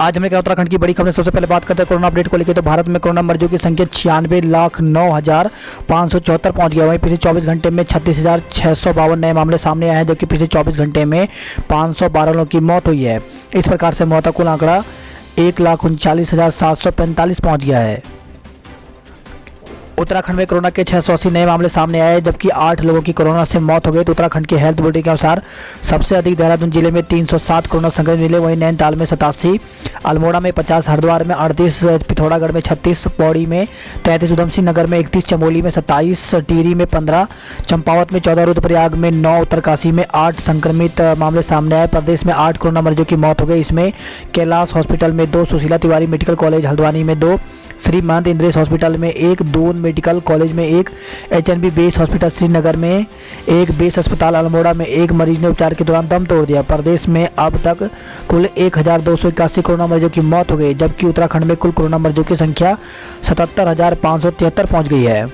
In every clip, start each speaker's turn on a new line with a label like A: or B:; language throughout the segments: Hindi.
A: आज हमने क्या उत्तराखंड की बड़ी खबर। सबसे पहले बात करते हैं कोरोना अपडेट को लेकर। तो भारत में कोरोना मरीजों की संख्या 96,09,574 पहुंच गया। वहीं पिछले 24 घंटे में 36,652 नए मामले सामने आए हैं, जबकि पिछले 24 घंटे में 512 लोगों की मौत हुई है। इस प्रकार से मौत का कुल आंकड़ा 1,39,745 पहुँच गया है। उत्तराखंड में कोरोना के 680 नए मामले सामने आए, जबकि 8 लोगों की कोरोना से मौत हो गई। तो उत्तराखंड के हेल्थ बुलेटिन के अनुसार सबसे अधिक देहरादून जिले में 307 कोरोना संक्रमित मिले। वहीं नैनीताल में 87, अल्मोड़ा में 50, हरिद्वार में 38, पिथौरागढ़ में 36, पौड़ी में 33, उधमसिंह नगर में 31, चमोली में 27, टिहरी में 15, चंपावत में 14, रुद्रप्रयाग में 9, उत्तरकाशी में 8 संक्रमित मामले सामने आए। प्रदेश में 8 कोरोना मरीजों की मौत हो गई। इसमें कैलाश हॉस्पिटल में 2, सुशीला तिवारी मेडिकल कॉलेज हल्द्वानी में 2, श्री महंत इंद्रेश हॉस्पिटल में 1, दून मेडिकल कॉलेज में 1, एचएनबी बेस हॉस्पिटल श्रीनगर में 1, बेस अस्पताल अल्मोड़ा में 1 मरीज ने उपचार के दौरान दम तोड़ दिया। प्रदेश में अब तक कुल 1,281 कोरोना मरीजों की मौत हो गई, जबकि उत्तराखंड में कुल कोरोना मरीजों की संख्या 77,573 पहुंच गई है।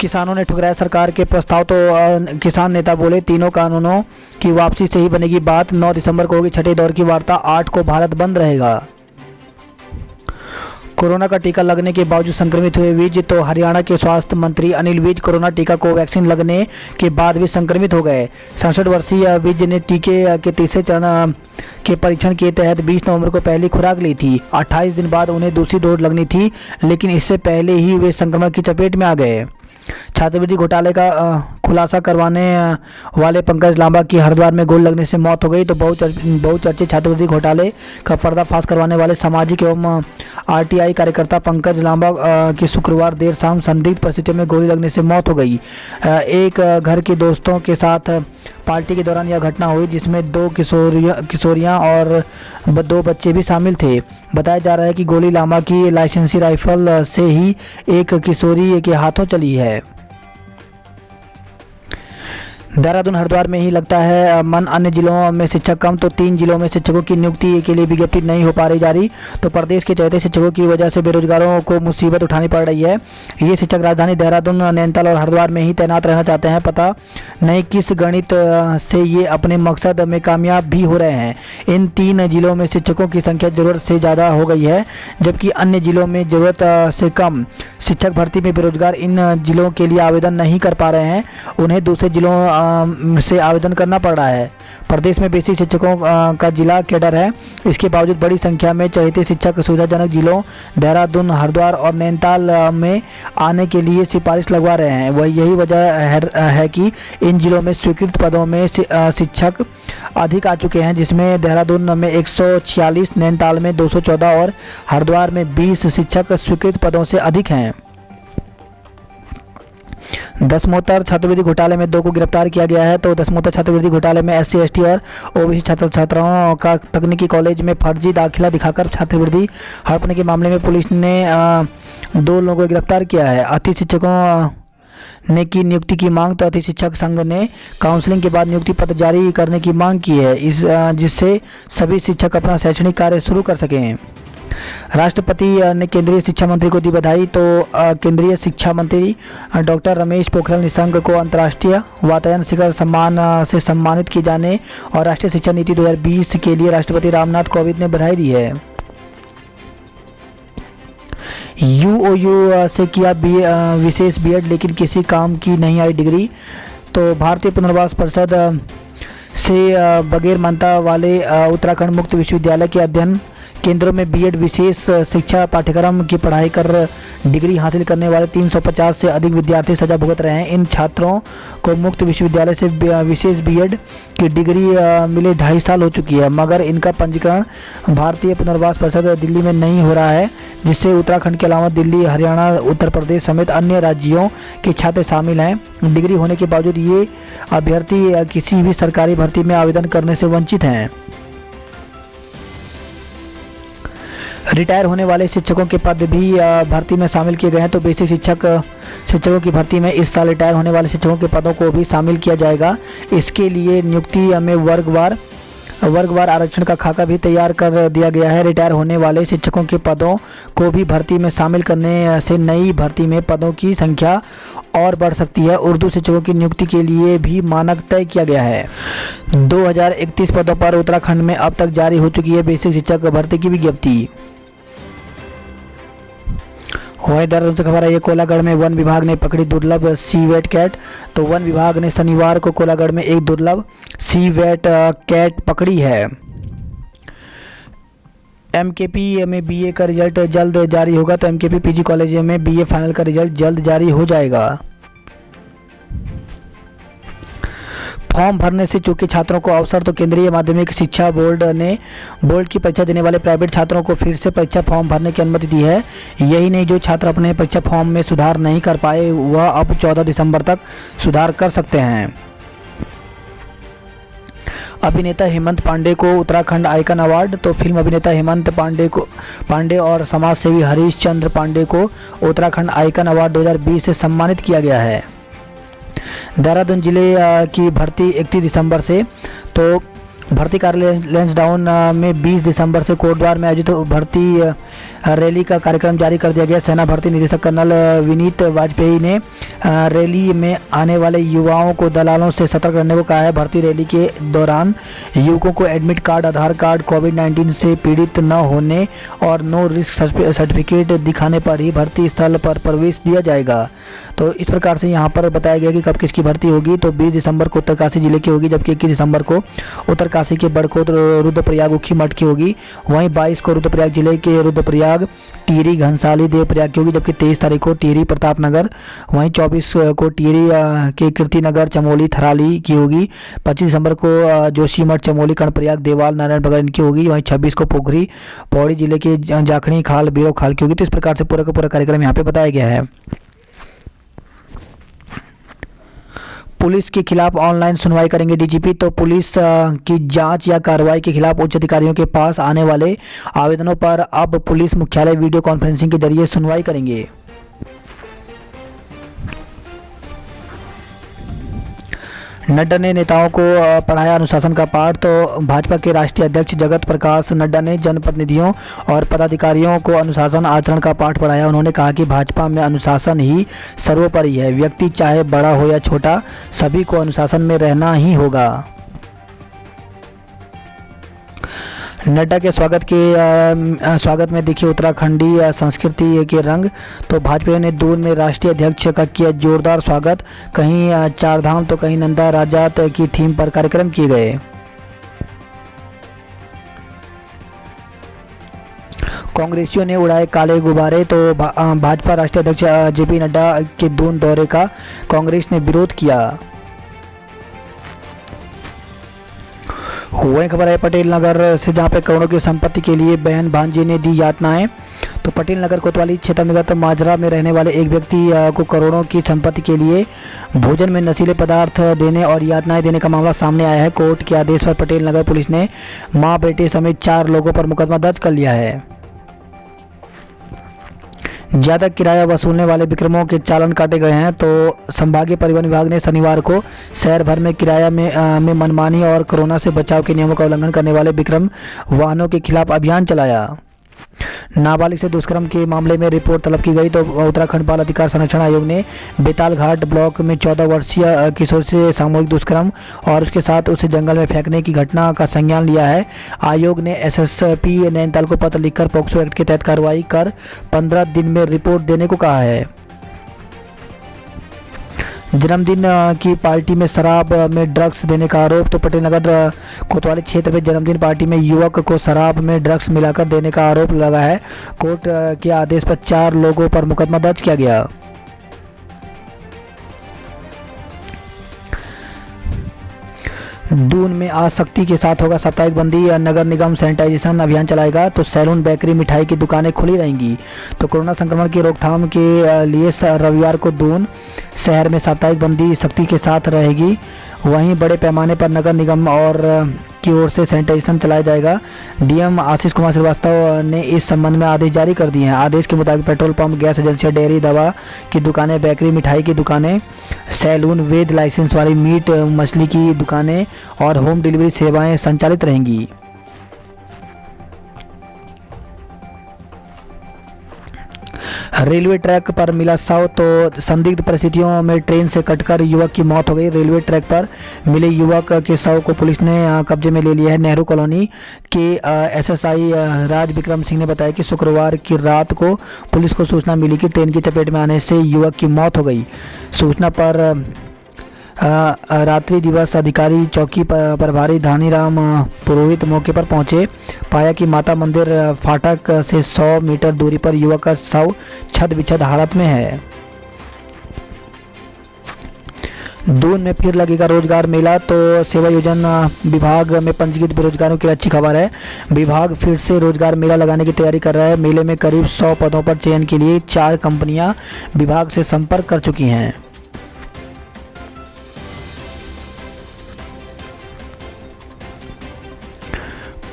A: किसानों ने ठुकराया सरकार के प्रस्ताव। तो किसान नेता बोले, तीनों कानूनों की वापसी से ही बनेगी बात। 9 दिसंबर को होगी छठे दौर की वार्ता। 8 को भारत बंद रहेगा। कोरोना का टीका लगने के बावजूद संक्रमित हुए विज। तो हरियाणा के स्वास्थ्य मंत्री अनिल विज कोरोना टीका को वैक्सीन लगने के बाद भी संक्रमित हो गए। 67 वर्षीय विज ने टीके के तीसरे चरण के परीक्षण के तहत 20 नवंबर को पहली खुराक ली थी। 28 दिन बाद उन्हें दूसरी डोज लगनी थी, लेकिन इससे पहले ही वे संक्रमण की चपेट में आ गए। छात्रवृत्ति घोटाले का खुलासा करवाने वाले पंकज लांबा की हरिद्वार में गोली लगने से मौत हो गई। तो बहुचर्चित छात्रवृत्ति घोटाले का पर्दाफाश करवाने वाले सामाजिक एवं आरटीआई कार्यकर्ता पंकज लांबा की शुक्रवार देर शाम संदिग्ध परिस्थितियों में गोली लगने से मौत हो गई। एक घर के दोस्तों के साथ पार्टी के दौरान यह घटना हुई, जिसमें 2 किशोरियां और 2 बच्चे भी शामिल थे। बताया जा रहा है कि गोली लांबा की लाइसेंसी राइफल से ही एक किशोरी के हाथों चली है। देहरादून हरिद्वार में ही लगता है मन। अन्य जिलों में शिक्षक कम। तो 3 जिलों में शिक्षकों की नियुक्ति के लिए विज्ञप्ति नहीं हो पा रही जारी। तो प्रदेश के चलते शिक्षकों की वजह से बेरोजगारों को मुसीबत उठानी पड़ रही है। ये शिक्षक राजधानी देहरादून, नैनीताल और हरिद्वार में ही तैनात रहना चाहते हैं। पता नहीं किस गणित से ये अपने मकसद में कामयाब भी हो रहे हैं। इन 3 जिलों में शिक्षकों की संख्या जरूरत से ज़्यादा हो गई है, जबकि अन्य जिलों में ज़रूरत से कम। शिक्षक भर्ती में बेरोजगार इन जिलों के लिए आवेदन नहीं कर पा रहे हैं। उन्हें दूसरे जिलों से आवेदन करना पड़ रहा है। प्रदेश में बेसिक शिक्षकों का जिला कैडर है। इसके बावजूद बड़ी संख्या में चहेते शिक्षक सुविधाजनक जिलों देहरादून, हरिद्वार और नैनीताल में आने के लिए सिफारिश लगवा रहे हैं। वह यही वजह है कि इन जिलों में स्वीकृत पदों में शिक्षक अधिक आ चुके हैं, जिसमें देहरादून में 146, नैनीताल में 214 और हरिद्वार में 20 शिक्षक स्वीकृत पदों से अधिक हैं। दसमोत्तर छात्रवृत्ति घोटाले में 2 को गिरफ्तार किया गया है। तो दसमोत्तर छात्रवृत्ति घोटाले में SC, ST और OBC छात्राओं का तकनीकी कॉलेज में फर्जी दाखिला दिखाकर छात्रवृत्ति हड़पने के मामले में पुलिस ने 2 लोगों को गिरफ्तार किया है। अतिथि शिक्षकों ने की नियुक्ति की मांग। तो अतिथि शिक्षक संघ ने काउंसलिंग के बाद नियुक्ति पत्र जारी करने की मांग की है, जिससे सभी शिक्षक अपना शैक्षणिक कार्य शुरू कर सकें। राष्ट्रपति ने केंद्रीय शिक्षा मंत्री को दी बधाई। तो केंद्रीय शिक्षा मंत्री डॉक्टर रमेश पोखरियाल निशंक को अंतर्राष्ट्रीय वातायन शिखर सम्मान से सम्मानित किए जाने और राष्ट्रीय शिक्षा नीति 2020 के लिए राष्ट्रपति रामनाथ कोविंद ने बधाई दी है। UOU से किया विशेष बीएड, लेकिन किसी काम की नहीं आई डिग्री। तो भारतीय पुनर्वास परिषद से बगैर मान्यता वाले उत्तराखंड मुक्त विश्वविद्यालय के अध्ययन केंद्रों में बीएड विशेष शिक्षा पाठ्यक्रम की पढ़ाई कर डिग्री हासिल करने वाले 350 से अधिक विद्यार्थी सजा भुगत रहे हैं। इन छात्रों को मुक्त विश्वविद्यालय से विशेष बीएड की डिग्री मिले 2.5 साल हो चुकी है, मगर इनका पंजीकरण भारतीय पुनर्वास परिषद दिल्ली में नहीं हो रहा है, जिससे उत्तराखंड के अलावा दिल्ली, हरियाणा, उत्तर प्रदेश समेत अन्य राज्यों के छात्र शामिल हैं। डिग्री होने के बावजूद ये अभ्यर्थी किसी भी सरकारी भर्ती में आवेदन करने से वंचित हैं। रिटायर होने वाले शिक्षकों के पद भी भर्ती में शामिल किए गए हैं। तो बेसिक शिक्षकों की भर्ती में इस साल रिटायर होने वाले शिक्षकों के पदों को भी शामिल किया जाएगा। इसके लिए नियुक्ति में वर्गवार वर्गवार आरक्षण का खाका भी तैयार कर दिया गया है। रिटायर होने वाले शिक्षकों के पदों को भी भर्ती में शामिल करने से नई भर्ती में पदों की संख्या और बढ़ सकती है। उर्दू शिक्षकों की नियुक्ति के लिए भी मानक तय किया गया है। 2031 पदों पर उत्तराखंड में अब तक जारी हो चुकी है बेसिक शिक्षक भर्ती की विज्ञप्ति। वहीं देहरादून से खबर है, ये कोलागढ़ में वन विभाग ने पकड़ी दुर्लभ सीवेट कैट। तो वन विभाग ने शनिवार को कोलागढ़ में एक दुर्लभ सीवेट कैट पकड़ी है। एमकेपी में बीए का रिजल्ट जल्द जारी होगा। तो एमकेपी पीजी कॉलेज में बीए फाइनल का रिजल्ट जल्द जारी हो जाएगा। फॉर्म भरने से चूके छात्रों को अवसर। तो केंद्रीय माध्यमिक शिक्षा बोर्ड ने बोर्ड की परीक्षा देने वाले प्राइवेट छात्रों को फिर से परीक्षा फॉर्म भरने की अनुमति दी है। यही नहीं, जो छात्र अपने परीक्षा फॉर्म में सुधार नहीं कर पाए वह अब 14 दिसंबर तक सुधार कर सकते हैं। अभिनेता हेमंत पांडे को उत्तराखंड आइकन अवार्ड। तो फिल्म अभिनेता हेमंत पांडे और समाज सेवी हरीश चंद्र पांडे को उत्तराखंड आइकन अवार्ड 2020 से सम्मानित किया गया है। देहरादून जिले की भर्ती 31 दिसंबर से। तो भर्ती कार्यालय लैंसडाउन में 20 दिसंबर से कोटद्वार में आयोजित भर्ती रैली का कार्यक्रम जारी कर दिया गया। सेना भर्ती निदेशक कर्नल विनीत वाजपेयी ने रैली में आने वाले युवाओं को दलालों से सतर्क रहने को कहा है। भर्ती रैली के दौरान युवकों को एडमिट कार्ड, आधार कार्ड, कोविड-19 से पीड़ित न होने और नो रिस्क सर्टिफिकेट दिखाने पर ही भर्ती स्थल पर प्रवेश दिया जाएगा। तो इस प्रकार से यहाँ पर बताया गया कि कब किसकी भर्ती होगी। तो 20 दिसंबर को उत्तरकाशी जिले की होगी, जबकि 21 दिसंबर को उत्तरकाशी के बड़कोट रुद्रप्रयाग उखी मठ की होगी। वहीं 22 को रुद्रप्रयाग जिले के रुद्रप्रयाग, टिहरी, घनसाली, देवप्रयाग की होगी, जबकि 23 तारीख को टिहरी, प्रतापनगर। वहीं 24 को टिहरी के कीर्तिनगर, चमोली, थराली की होगी। 25 दिसंबर को जोशीमठ, चमोली, कर्णप्रयाग, देवाल, नारायणनगर इनकी होगी। वहीं 26 को पोखरी, पौड़ी जिले के जाखणी खाल, बीरो खाल की होगी। तो इस प्रकार से पूरा का पूरा कार्यक्रम यहाँ पे बताया गया है। पुलिस के खिलाफ ऑनलाइन सुनवाई करेंगे डीजीपी। तो पुलिस की जांच या कार्रवाई के खिलाफ उच्च अधिकारियों के पास आने वाले आवेदनों पर अब पुलिस मुख्यालय वीडियो कॉन्फ्रेंसिंग के जरिए सुनवाई करेंगे। नड्डा ने नेताओं को पढ़ाया अनुशासन का पाठ। तो भाजपा के राष्ट्रीय अध्यक्ष जगत प्रकाश नड्डा ने जनप्रतिनिधियों और पदाधिकारियों को अनुशासन आचरण का पाठ पढ़ाया। उन्होंने कहा कि भाजपा में अनुशासन ही सर्वोपरि है। व्यक्ति चाहे बड़ा हो या छोटा, सभी को अनुशासन में रहना ही होगा। नड्डा के स्वागत में देखिए उत्तराखंडी संस्कृति के रंग। तो भाजपा ने दून में राष्ट्रीय अध्यक्ष का किया जोरदार स्वागत। कहीं चारधाम तो कहीं नंदा राजात की थीम पर कार्यक्रम किए गए। कांग्रेसियों ने उड़ाए काले गुब्बारे। तो भाजपा राष्ट्रीय अध्यक्ष जेपी नड्डा के दून दौरे का कांग्रेस ने विरोध किया। वही खबर है पटेल नगर से, जहां पे करोड़ों की संपत्ति के लिए बहन भांजे ने दी यातनाएं। तो पटेल नगर कोतवाली क्षेत्र अंतर्गत माजरा में रहने वाले एक व्यक्ति को करोड़ों की संपत्ति के लिए भोजन में नशीले पदार्थ देने और यातनाएं देने का मामला सामने आया है। कोर्ट के आदेश पर पटेल नगर पुलिस ने मां, बेटे समेत 4 लोगों पर मुकदमा दर्ज कर लिया है। ज़्यादा किराया वसूलने वाले विक्रमों के चालान काटे गए हैं। तो संभागीय परिवहन विभाग ने शनिवार को शहर भर में किराया में मनमानी और कोरोना से बचाव के नियमों का उल्लंघन करने वाले विक्रम वाहनों के खिलाफ अभियान चलाया। नाबालिग से दुष्कर्म के मामले में रिपोर्ट तलब की गई। तो उत्तराखंड बाल अधिकार संरक्षण आयोग ने बेतालघाट ब्लॉक में 14 वर्षीय किशोर से सामूहिक दुष्कर्म और उसके साथ उसे जंगल में फेंकने की घटना का संज्ञान लिया है। आयोग ने एसएसपी नैनीताल को पत्र लिखकर पोक्सो एक्ट के तहत कार्रवाई कर 15 दिन में रिपोर्ट देने को कहा है। जन्मदिन की पार्टी में शराब में ड्रग्स देने का आरोप। तो पटेल नगर कोतवाली क्षेत्र में जन्मदिन पार्टी में युवक को शराब में ड्रग्स मिलाकर देने का आरोप लगा है। कोर्ट के आदेश पर 4 लोगों पर मुकदमा दर्ज किया गया। दून में आज सख्ती के साथ होगा साप्ताहिक बंदी। नगर निगम सैनिटाइजेशन अभियान चलाएगा। तो सैलून, बेकरी, मिठाई की दुकानें खुली रहेंगी। तो कोरोना संक्रमण की रोकथाम के लिए रविवार को दून शहर में साप्ताहिक बंदी सख्ती के साथ रहेगी। वहीं बड़े पैमाने पर नगर निगम और की ओर से सैनिटाइजेशन चलाया जाएगा। डीएम आशीष कुमार श्रीवास्तव ने इस संबंध में आदेश जारी कर दिए हैं। आदेश के मुताबिक पेट्रोल पंप, गैस एजेंसियां, डेयरी, दवा की दुकानें, बेकरी, मिठाई की दुकानें, सैलून, वैध लाइसेंस वाली मीट मछली की दुकानें और होम डिलीवरी सेवाएं संचालित रहेंगी। रेलवे ट्रैक पर मिला शव, तो संदिग्ध परिस्थितियों में ट्रेन से कटकर युवक की मौत हो गई। रेलवे ट्रैक पर मिले युवक के शव को पुलिस ने कब्जे में ले लिया है। नेहरू कॉलोनी के एसएसआई राज विक्रम सिंह ने बताया कि शुक्रवार की रात को पुलिस को सूचना मिली कि ट्रेन की चपेट में आने से युवक की मौत हो गई। सूचना पर रात्रि दिवस अधिकारी चौकी प्रभारी धानीराम पुरोहित मौके पर पहुंचे। पाया कि माता मंदिर फाटक से 100 मीटर दूरी पर युवक का शव छद विच्छद हालत में है। दून में फिर लगेगा रोजगार मेला, तो सेवा योजना विभाग में पंजीकृत बेरोजगारों की अच्छी खबर है। विभाग फिर से रोजगार मेला लगाने की तैयारी कर रहा है। मेले में करीब 100 पदों पर चयन के लिए 4 कंपनियां विभाग से संपर्क कर चुकी हैं।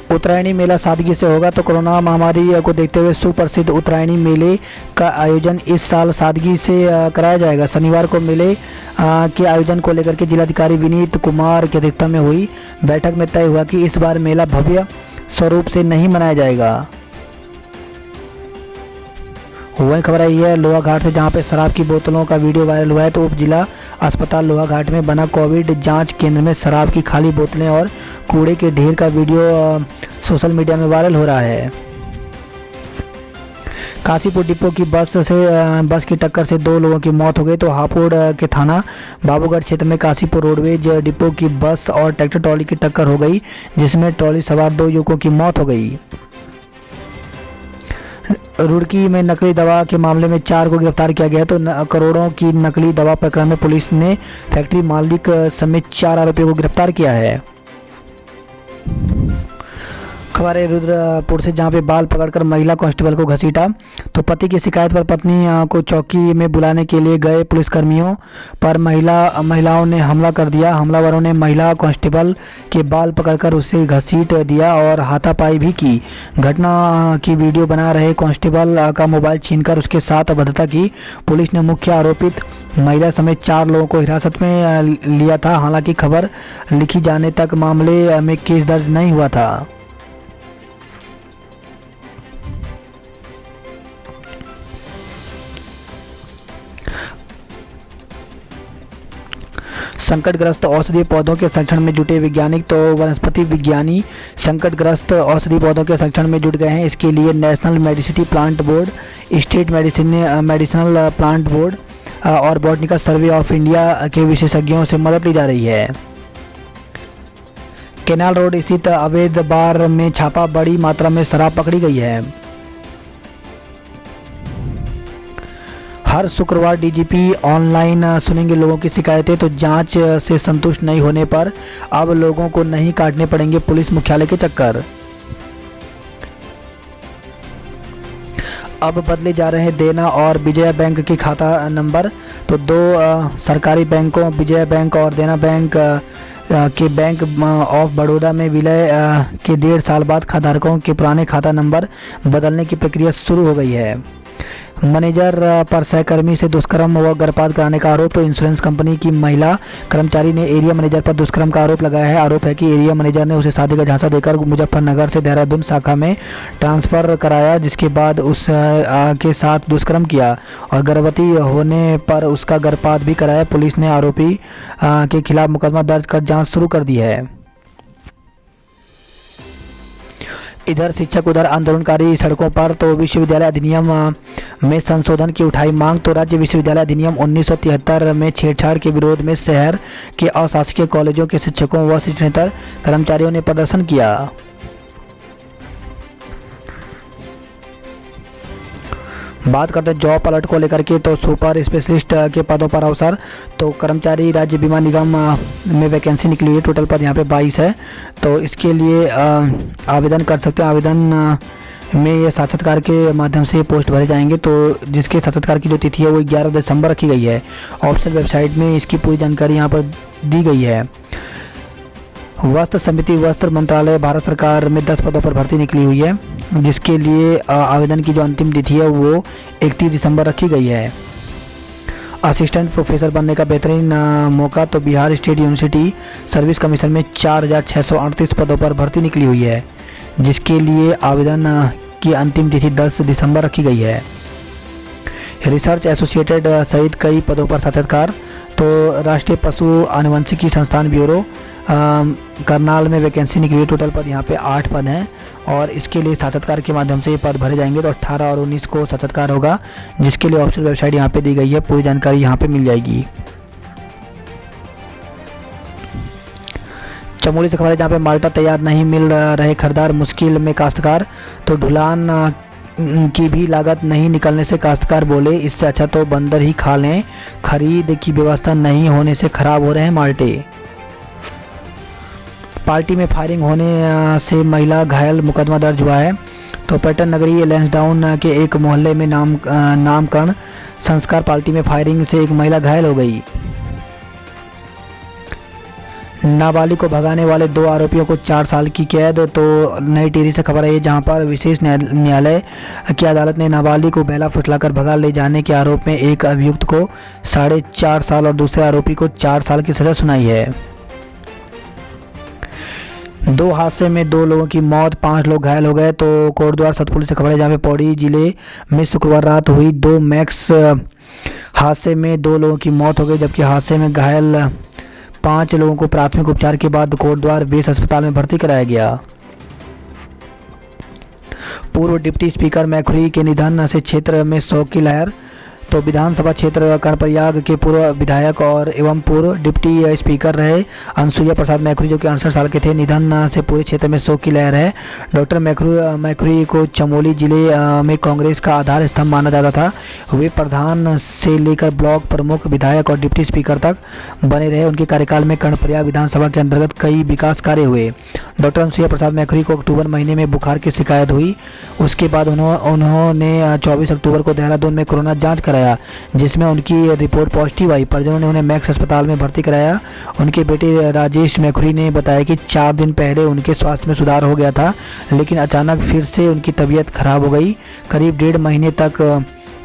A: उत्तरायणी मेला सादगी से होगा, तो कोरोना महामारी को देखते हुए सुप्रसिद्ध उत्तरायणी मेले का आयोजन इस साल सादगी से कराया जाएगा। शनिवार को मेले के आयोजन को लेकर के जिलाधिकारी विनीत कुमार की अध्यक्षता में हुई बैठक में तय हुआ कि इस बार मेला भव्य स्वरूप से नहीं मनाया जाएगा। वही खबर आई है लोहाघाट से, जहां पे शराब की बोतलों का वीडियो वायरल हुआ है। तो उप जिला अस्पताल लोहाघाट में बना कोविड जांच केंद्र में शराब की खाली बोतलें और कूड़े के ढेर का वीडियो सोशल मीडिया में वायरल हो रहा है। काशीपुर डिपो की बस की टक्कर से 2 लोगों की मौत हो गई। तो हापुड़ के थाना बाबूगढ़ क्षेत्र में काशीपुर रोडवेज डिपो की बस और ट्रैक्टर ट्रॉली की टक्कर हो गई, जिसमें ट्रॉली सवार 2 युवकों की मौत हो गई। रुड़की में नकली दवा के मामले में 4 को गिरफ्तार किया गया। तो करोड़ों की नकली दवा प्रकरण में पुलिस ने फैक्ट्री मालिक समेत 4 आरोपियों को गिरफ्तार किया है। खबर है रुद्रपुर से, जहां पे बाल पकड़कर महिला कांस्टेबल को घसीटा। तो पति की शिकायत पर पत्नी को चौकी में बुलाने के लिए गए पुलिसकर्मियों पर महिलाओं ने हमला कर दिया। हमलावरों ने महिला कांस्टेबल के बाल पकड़कर उसे घसीट दिया और हाथापाई भी की। घटना की वीडियो बना रहे कांस्टेबल का मोबाइल छीनकर उसके साथ अभद्रता की। पुलिस ने मुख्य आरोपित महिला समेत 4 लोगों को हिरासत में लिया था। हालांकि खबर लिखी जाने तक मामले में केस दर्ज नहीं हुआ था। संकटग्रस्त औषधीय पौधों के संरक्षण में जुटे वैज्ञानिक, तो वनस्पति विज्ञानी संकटग्रस्त औषधीय पौधों के संरक्षण में जुट गए हैं। इसके लिए national Medicity plant board, state medicinal plant board और बॉटनिकल सर्वे ऑफ इंडिया के विशेषज्ञों से मदद ली जा रही है। केनाल रोड स्थित अवैध बार में छापा, बड़ी मात्रा में शराब पकड़ी गई है। हर शुक्रवार डीजीपी ऑनलाइन सुनेंगे लोगों की शिकायतें। तो जांच से संतुष्ट नहीं होने पर अब लोगों को नहीं काटने पड़ेंगे पुलिस मुख्यालय के चक्कर। अब बदले जा रहे हैं देना और विजया बैंक के खाता नंबर। तो 2 सरकारी बैंकों विजया बैंक और देना बैंक के बैंक ऑफ बड़ौदा में विलय के 1.5 साल बाद खाताधारकों के पुराने खाता नंबर बदलने की प्रक्रिया शुरू हो गई है। मैनेजर पर सहकर्मी से दुष्कर्म व गर्भपात कराने का आरोप। तो इंश्योरेंस कंपनी की महिला कर्मचारी ने एरिया मैनेजर पर दुष्कर्म का आरोप लगाया है। आरोप है कि एरिया मैनेजर ने उसे शादी का झांसा देकर मुजफ्फरनगर से देहरादून शाखा में ट्रांसफ़र कराया, जिसके बाद उस के साथ दुष्कर्म किया और गर्भवती होने पर उसका गर्भपात भी कराया। पुलिस ने आरोपी के खिलाफ मुकदमा दर्ज कर जाँच शुरू कर दी है। इधर शिक्षक उधर आंदोलनकारी सड़कों पर। तो विश्वविद्यालय अधिनियम में संशोधन की उठाई मांग। तो राज्य विश्वविद्यालय अधिनियम 1973 में छेड़छाड़ के विरोध में शहर के अशासकीय कॉलेजों के शिक्षकों व शिक्षणेतर कर्मचारियों ने प्रदर्शन किया। बात करते हैं जॉब अलर्ट को लेकर के। तो सुपर स्पेशलिस्ट के पदों पर अवसर। तो कर्मचारी राज्य बीमा निगम में वैकेंसी निकली है। टोटल पद यहाँ पे 22 है। तो इसके लिए आवेदन कर सकते हैं। आवेदन में ये साक्षात्कार के माध्यम से पोस्ट भरे जाएंगे। तो जिसके साक्षात्कार की जो तिथि है वो 11 दिसंबर रखी गई है। ऑफिशियल वेबसाइट में इसकी पूरी जानकारी यहाँ पर दी गई है। वस्त्र समिति वस्त्र मंत्रालय भारत सरकार में 10 पदों पर भर्ती निकली हुई है, जिसके लिए आवेदन की जो अंतिम तिथि है वो 31 दिसंबर रखी गई है। असिस्टेंट प्रोफेसर बनने का बेहतरीन मौका, तो Bihar state university service commission में 4638 पदों पर भर्ती निकली हुई है, जिसके लिए आवेदन की अंतिम तिथि 10 दिसंबर रखी गई है। रिसर्च एसोसिएटेड सहित कई पदों पर साक्षात्कार, तो राष्ट्रीय पशु आनुवंशिकी संस्थान ब्यूरो करनाल में वैकेंसी निकली है। टोटल पद यहाँ पे 8 पद हैं और इसके लिए साक्षात्कार के माध्यम से ये पद भरे जाएंगे। तो 18 और 19 को साक्षात्कार होगा, जिसके लिए ऑफिशियल वेबसाइट यहाँ पे दी गई है, पूरी जानकारी यहाँ पे मिल जाएगी। चमोली से खबर है जहाँ पे माल्टा तैयार नहीं मिल रहे खरीदार, मुश्किल में काश्तकार, तो ढुलान की भी लागत नहीं निकलने से काश्तकार बोले इससे अच्छा तो बंदर ही खा लें, खरीद की व्यवस्था नहीं होने से खराब हो रहे हैं माल्टे। पार्टी में फायरिंग होने से महिला घायल, मुकदमा दर्ज हुआ है। तो पर्यटन नगरी लैंसडाउन के एक मोहल्ले में नामकरण संस्कार पार्टी में फायरिंग से एक महिला घायल हो गई। नाबालिग को भगाने वाले 2 आरोपियों को 4 साल की कैद, तो नई टिहरी से खबर है जहां पर विशेष न्यायालय की अदालत ने नाबालिग को बेला फुसलाकर भगा ले जाने के आरोप में एक अभियुक्त को 4.5 साल और दूसरे आरोपी को 4 साल की सजा सुनाई है। 2 हादसे में 2 लोगों की मौत, 5 लोग घायल हो गए। तो कोटद्वार सतपुली से खबर है जहाँ पे पौड़ी जिले में शुक्रवार रात हुई 2 मैक्स हादसे में 2 लोगों की मौत हो गई, जबकि हादसे में घायल 5 लोगों को प्राथमिक उपचार के बाद कोटद्वार बेस अस्पताल में भर्ती कराया गया। पूर्व डिप्टी स्पीकर मैखुरी के निधन से क्षेत्र में शोक की लहर, तो विधानसभा क्षेत्र कर्णप्रयाग के पूर्व विधायक और एवं पूर्व डिप्टी स्पीकर रहे अनसुईया प्रसाद मैखुरी जो कि 68 साल के थे, निधन से पूरे क्षेत्र में शोक की लहर है। डॉक्टर मैखुरी को चमोली जिले में कांग्रेस का आधार स्तंभ माना जाता था। वे प्रधान से लेकर ब्लॉक प्रमुख, विधायक और डिप्टी स्पीकर तक बने रहे। उनके कार्यकाल में कर्णप्रयाग विधानसभा के अंतर्गत कई विकास कार्य हुए। डॉक्टर अनसुईया प्रसाद मैखुरी को अक्टूबर महीने में बुखार की शिकायत हुई। उसके बाद उन्होंने 24 अक्टूबर को देहरादून में कोरोना जाँच कराया, जिसमें उनकी रिपोर्ट पॉजिटिव आई। परिजनों ने उन्हें मैक्स अस्पताल में भर्ती कराया। उनके बेटे राजेश मैखुरी ने बताया कि 4 दिन पहले उनके स्वास्थ्य में सुधार हो गया था, लेकिन अचानक फिर से उनकी तबीयत खराब हो गई। करीब 1.5 महीने तक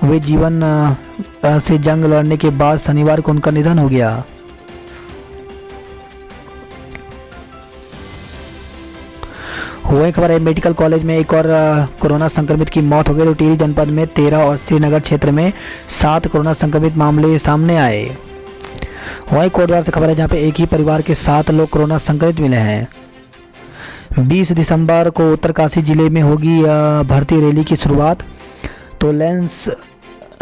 A: वे जीवन से जंग लड़ने के बाद शनिवार को उनका निधन हो गया। वही खबर है मेडिकल कॉलेज में एक और कोरोना संक्रमित की मौत हो गई। तो टिहरी जनपद में 13 और श्रीनगर क्षेत्र में 7 कोरोना संक्रमित मामले सामने आए। वहीं कोटद्वार से खबर है जहां पे एक ही परिवार के 7 लोग कोरोना संक्रमित मिले हैं। 20 दिसंबर को उत्तरकाशी जिले में होगी भर्ती रैली की शुरुआत। तो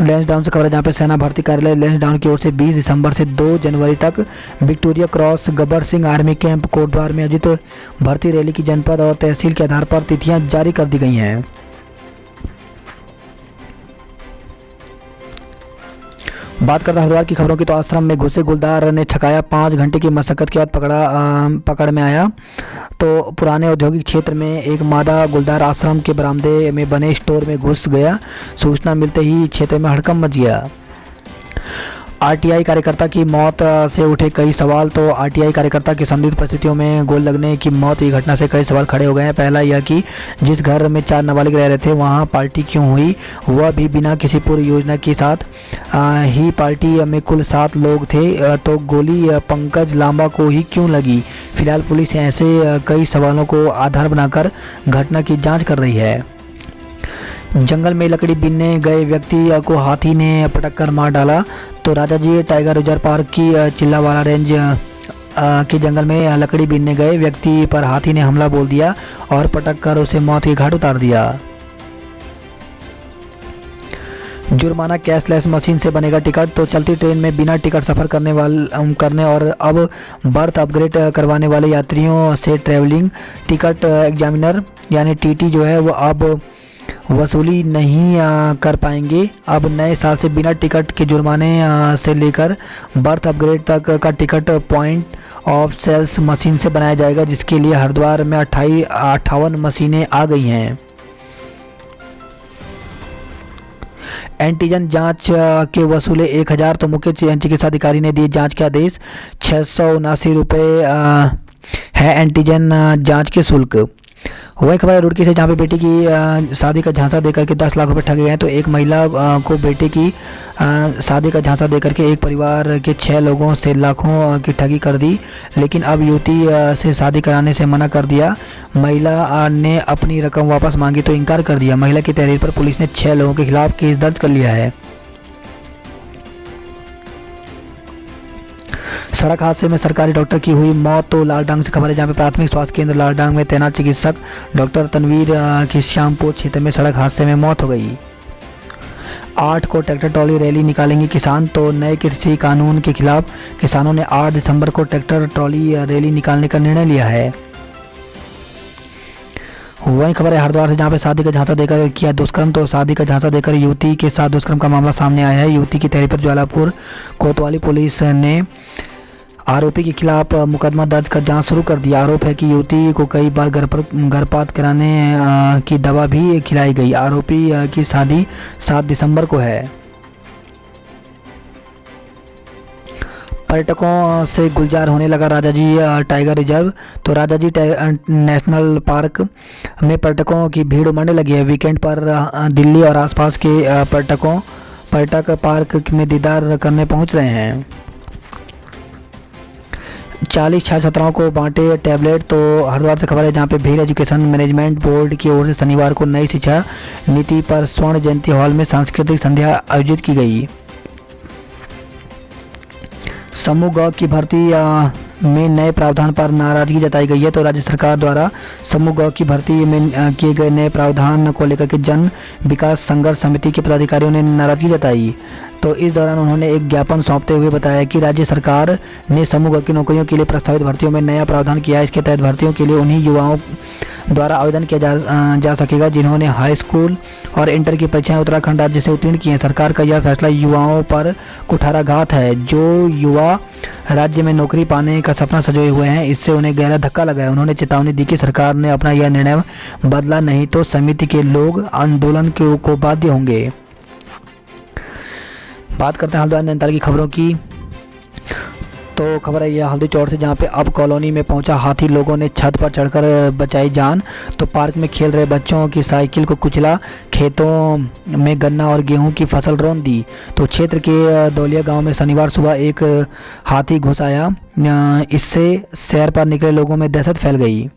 A: लैंसडाउन से खबर है जहाँ पे सेना भर्ती कार्यालय लैंसडाउन की ओर से 20 दिसंबर से 2 जनवरी तक Victoria cross Gabbar Singh army camp Kotdwar में आयोजित भर्ती रैली की जनपद और तहसील के आधार पर तिथियां जारी कर दी गई हैं। बात करते हैं हरिद्वार की खबरों की, तो आश्रम में घुसे गुलदार ने छकाया, 5 घंटे की मशक्कत के बाद पकड़ में आया। तो पुराने औद्योगिक क्षेत्र में एक मादा गुलदार आश्रम के बरामदे में बने स्टोर में घुस गया। सूचना मिलते ही क्षेत्र में हड़कंप मच गया। आरटीआई कार्यकर्ता की मौत से उठे कई सवाल। तो आरटीआई कार्यकर्ता की संदिग्ध परिस्थितियों में गोली लगने की मौत की घटना से कई सवाल खड़े हो गए हैं। पहला यह कि जिस घर में 4 नाबालिग रह रहे थे वहां पार्टी क्यों हुई, वह भी बिना किसी पूर्व योजना के साथ ही। पार्टी में कुल 7 लोग थे, तो गोली पंकज लांबा को ही क्यों लगी। फिलहाल पुलिस ऐसे कई सवालों को आधार बनाकर घटना की जाँच कर रही है। जंगल में लकड़ी बीनने गए व्यक्ति को हाथी ने पटक कर मार डाला। तो राजाजी टाइगर रिजर्व पार्क की चिल्लावाला रेंज के जंगल में लकड़ी बीनने गए व्यक्ति पर हाथी ने हमला बोल दिया और पटक कर उसे मौत के घाट उतार दिया। जुर्माना कैशलेस मशीन से बनेगा टिकट। तो चलती ट्रेन में बिना टिकट सफ़र करने और अब बर्थ अपग्रेड करवाने वाले यात्रियों से ट्रैवलिंग टिकट एग्जामिनर यानी टीटी जो है वो अब वसूली नहीं कर पाएंगे। अब नए साल से बिना टिकट के जुर्माने से लेकर बर्थ अपग्रेड तक का ticket point of sales machine से बनाया जाएगा, जिसके लिए हरिद्वार में 58 मशीनें आ गई हैं। एंटीजन जांच के वसूले 1000, तो मुख्य चिकित्सा अधिकारी ने दिए जांच के आदेश। 679 रुपये है एंटीजन जांच के शुल्क। वही खबर है रुड़की से, जहाँ पे बेटी की शादी का झांसा देकर के 10 लाख रुपए ठगे गए हैं। तो एक महिला को बेटे की शादी का झांसा देकर के एक परिवार के 6 लोगों से लाखों की ठगी कर दी, लेकिन अब युवती से शादी कराने से मना कर दिया। महिला ने अपनी रकम वापस मांगी तो इनकार कर दिया। महिला की तहरीर पर पुलिस ने 6 लोगों के खिलाफ केस दर्ज कर लिया है। सड़क हादसे में सरकारी डॉक्टर की हुई मौत। तो लालडांग से खबर है, जहाँ पे प्राथमिक स्वास्थ्य केंद्र लालडांग में तैनात चिकित्सक डॉक्टर तनवीर की श्यामपुर क्षेत्र में सड़क हादसे में मौत हो गई। 8 को ट्रैक्टर ट्रॉली रैली निकालेंगे किसान। तो नए कृषि कानून के खिलाफ किसानों ने 8 दिसंबर को ट्रैक्टर ट्रॉली रैली निकालने का निर्णय लिया है। वही खबर है हरिद्वार से, जहाँ पे शादी का झांसा देकर किया दुष्कर्म। तो शादी का झांसा देकर युवती के साथ दुष्कर्म का मामला सामने आया है। युवती की तहरीर पर ज्वालापुर कोतवाली पुलिस ने आरोपी के खिलाफ मुकदमा दर्ज कर जांच शुरू कर दिया। आरोप है कि युवती को कई बार गर्भपात कराने की दवा भी खिलाई गई। आरोपी की शादी 7 दिसंबर को है। पर्यटकों से गुलजार होने लगा राजाजी टाइगर रिजर्व। तो राजाजी नेशनल पार्क में पर्यटकों की भीड़ उमड़ने लगी है। वीकेंड पर दिल्ली और आसपास के पर्यटक पार्क में दीदार करने पहुंच रहे हैं। 40 छात्र छात्राओं को बांटे टैबलेट। तो हरिद्वार से खबर है, जहाँ पे भील एजुकेशन मैनेजमेंट बोर्ड की ओर से शनिवार को नई शिक्षा नीति पर स्वर्ण जयंती हॉल में सांस्कृतिक संध्या आयोजित की गई। समूह ग की भर्ती में नए प्रावधान पर नाराजगी जताई गई है। तो राज्य सरकार द्वारा समूह ग की भर्ती में किए गए नए प्रावधान को लेकर के जन विकास संघर्ष समिति के पदाधिकारियों ने नाराजगी जताई। तो इस दौरान उन्होंने एक ज्ञापन सौंपते हुए बताया कि राज्य सरकार ने समूह ग की नौकरियों के लिए प्रस्तावित भर्तियों में नया प्रावधान किया है। इसके तहत भर्तियों के लिए उन्हीं युवाओं द्वारा आवेदन किया जा सकेगा जिन्होंने हाई स्कूल और इंटर की परीक्षाएं उत्तराखंड राज्य से उत्तीर्ण की हैं। सरकार का यह फैसला युवाओं पर कुठाराघात है। जो युवा राज्य में नौकरी पाने का सपना सजोए हुए हैं, इससे उन्हें गहरा धक्का लगा है। उन्होंने चेतावनी दी कि सरकार ने अपना यह निर्णय बदला नहीं तो समिति के लोग आंदोलन को बाध्य होंगे। बात करते हैं हल्द्वानी नैनीताल की खबरों की। तो खबर है यह हल्दी चौड़ से, जहाँ पे अब कॉलोनी में पहुंचा हाथी। लोगों ने छत पर चढ़कर बचाई जान। तो पार्क में खेल रहे बच्चों की साइकिल को कुचला। खेतों में गन्ना और गेहूं की फसल रौंद दी। तो क्षेत्र के दौलिया गांव में शनिवार सुबह एक हाथी घुस आया। इससे सैर पर निकले लोगों में दहशत फैल गई।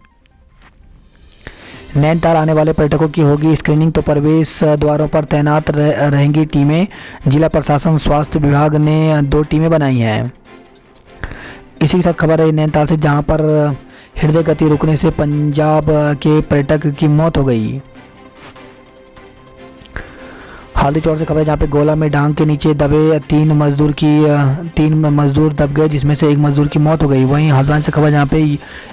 A: नैनीताल आने वाले पर्यटकों की होगी स्क्रीनिंग। तो प्रवेश द्वारों पर तैनात रहेंगी टीमें। जिला प्रशासन स्वास्थ्य विभाग ने 2 टीमें बनाई हैं। इसी के साथ खबर है नैनीताल से, जहां पर हृदय गति रुकने से पंजाब के पर्यटक की मौत हो गई। हल्दी चौड़ से खबर है, जहाँ पे गोला में डांग के नीचे दबे 3 मजदूर दब गए, जिसमें से एक मजदूर की मौत हो गई। वहीं हल्द्वानी से खबर, जहाँ पे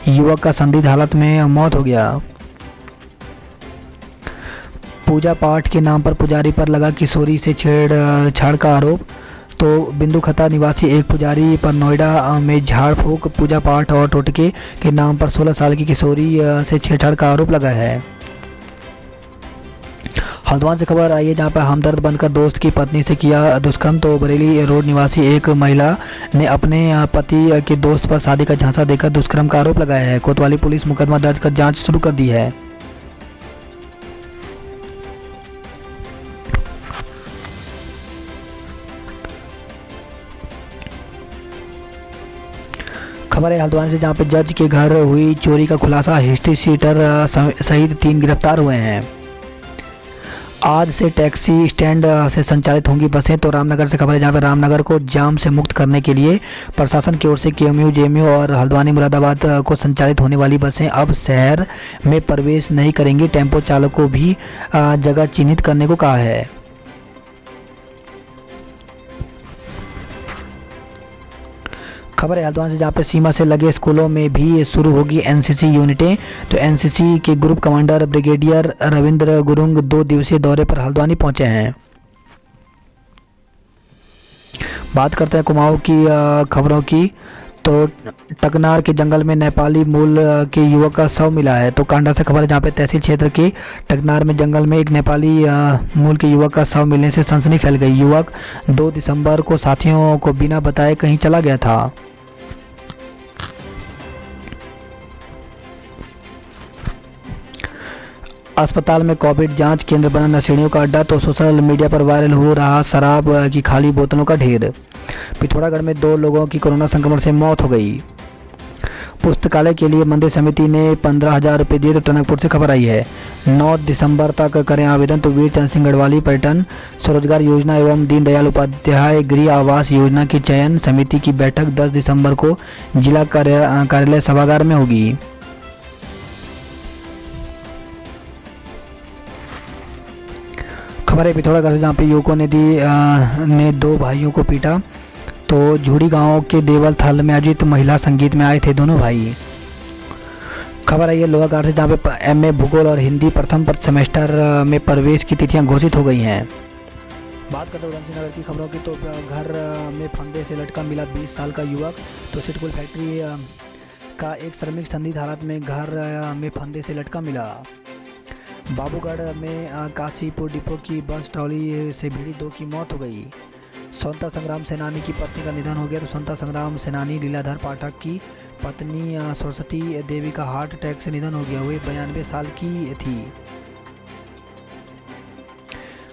A: युवक का संदिग्ध हालत में मौत हो गया। पूजा पाठ के नाम पर पुजारी पर लगा किशोरी से छेड़छाड़ का आरोप। तो बिंदु खता निवासी एक पुजारी पर नोएडा में झाड़ फूक, पूजा पाठ और टोटके के नाम पर 16 साल की किशोरी से छेड़छाड़ का आरोप लगा है। हल्द्वानी से खबर आई है, जहाँ पर हमदर्द बनकर दोस्त की पत्नी से किया दुष्कर्म। तो बरेली रोड निवासी एक महिला ने अपने पति के दोस्त पर शादी का झांसा देकर दुष्कर्म का आरोप लगाया है। कोतवाली पुलिस मुकदमा दर्ज कर जाँच शुरू कर दी है। खबर है हल्द्वानी से, जहाँ पे जज के घर हुई चोरी का खुलासा। हिस्ट्री सीटर सहित 3 गिरफ्तार हुए हैं। आज से टैक्सी स्टैंड से संचालित होंगी बसें। तो रामनगर से खबर है, जहाँ पे रामनगर को जाम से मुक्त करने के लिए प्रशासन की ओर से केएमयू, जेएमयू और हल्द्वानी मुरादाबाद को संचालित होने वाली बसें अब शहर में प्रवेश नहीं करेंगी। टेम्पो चालकों को भी जगह चिन्हित करने को कहा है। खबर है हल्द्वानी से, जहाँ पे सीमा से लगे स्कूलों में भी शुरू होगी एनसीसी यूनिटें। तो एनसीसी के group commander brigadier Ravindra Gurung 2 दिवसीय दौरे पर हल्द्वानी पहुंचे हैं। बात करते हैं कुमाऊं की खबरों की। तो तो टकनार के जंगल में नेपाली मूल के युवक का शव मिला है। तो कांडा से खबर है जहाँ पे तहसील क्षेत्र के टकनार में जंगल में एक नेपाली मूल के युवक का शव मिलने से सनसनी फैल गई। युवक 2 दिसंबर को साथियों को बिना बताए कहीं चला गया था। अस्पताल में कोविड जांच केंद्र बना नशेड़ियों का अड्डा। तो सोशल मीडिया पर वायरल हो रहा शराब की खाली बोतलों का ढेर। पिथौरागढ़ में 2 लोगों की कोरोना संक्रमण से मौत हो गई। पुस्तकालय के लिए मंदिर समिति ने 15,000 रुपये दिए। तो टनकपुर से खबर आई है 9 दिसंबर तक करें आवेदन। तो वीर चंद्र सिंह गढ़वाली पर्यटन स्वरोजगार योजना एवं दीनदयाल उपाध्याय गृह आवास योजना की चयन समिति की बैठक 10 दिसंबर को जिला कार्यालय सभागार में होगी। खबर है पिथौरागढ़ से जहाँ पे युवकों ने 2 भाइयों को पीटा। तो झूड़ी गांव के देवल थाल में आयोजित महिला संगीत में आए थे दोनों भाई। खबर आई है लोहाघाट से जहाँ पे एमए भूगोल और हिंदी प्रथम सेमेस्टर में प्रवेश की तिथियां घोषित हो गई हैं। बात करते हैं उधमसिंह नगर की खबरों की। तो घर में फंदे से लटका मिला 20 साल का युवक। तो सिटकुल फैक्ट्री का एक श्रमिक संदिग्ध हालत में घर में फंदे से लटका मिला। बाबूगढ़ में काशीपुर डिपो की बस ट्रॉली से भिड़ी 2 की मौत हो गई। स्वतंत्रता संग्राम सेनानी की पत्नी का निधन हो गया। तो स्वतंत्रता संग्राम सेनानी लीलाधर पाठक की पत्नी सरस्वती देवी का हार्ट अटैक से निधन हो गया। वे 92 साल की थी।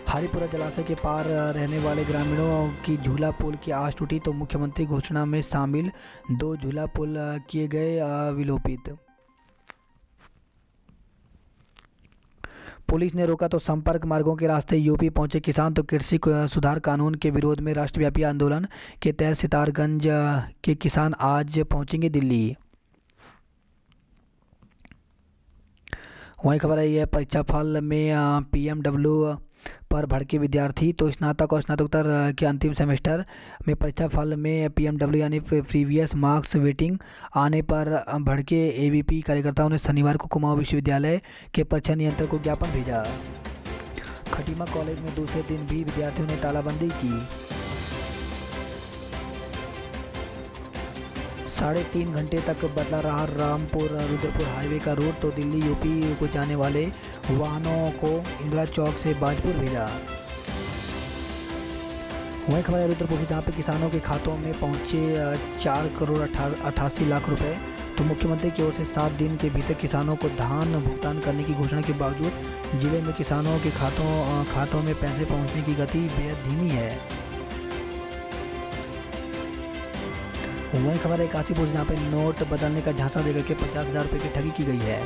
A: हरिपुरा जलाशय के पार रहने वाले ग्रामीणों की झूला पुल की आस टूटी। तो मुख्यमंत्री घोषणा में शामिल 2 झूला पुल किए गए विलोपित। पुलिस ने रोका तो संपर्क मार्गों के रास्ते यूपी पहुंचे किसान। तो कृषि सुधार कानून के विरोध में राष्ट्रव्यापी आंदोलन के तहत सितारगंज के किसान आज पहुंचेंगे दिल्ली। वहीं खबर आई है परीक्षाफल में पीएमडब्ल्यू पर भड़के विद्यार्थी। तो स्नातक और स्नातकोत्तर के अंतिम सेमेस्टर में परीक्षाफल में पीएमडब्ल्यू यानी प्रीवियस मार्क्स वेटिंग आने पर भड़के एबीपी कार्यकर्ताओं ने शनिवार को कुमाऊं विश्वविद्यालय के परीक्षा नियंत्रक को ज्ञापन भेजा। खटीमा कॉलेज में दूसरे दिन भी विद्यार्थियों ने तालाबंदी की। 3.5 घंटे तक बदला रहा रामपुर रुद्रपुर हाईवे का रूट। तो दिल्ली यूपी को जाने वाले वाहनों को इंदिरा चौक से बाजपुर भेजा। वहीं खबर है रुद्रपुर से जहाँ पे किसानों के खातों में पहुंचे 4 करोड़ 88 लाख रुपए। तो मुख्यमंत्री की ओर से 7 दिन के भीतर किसानों को धान भुगतान करने की घोषणा के बावजूद जिले में किसानों के खातों में पैसे पहुंचने की गति बेहद धीमी है। वही खबर है काशीपुर जहाँ पे नोट बदलने का झांसा देकर के 50,000 रुपये की ठगी की गई है।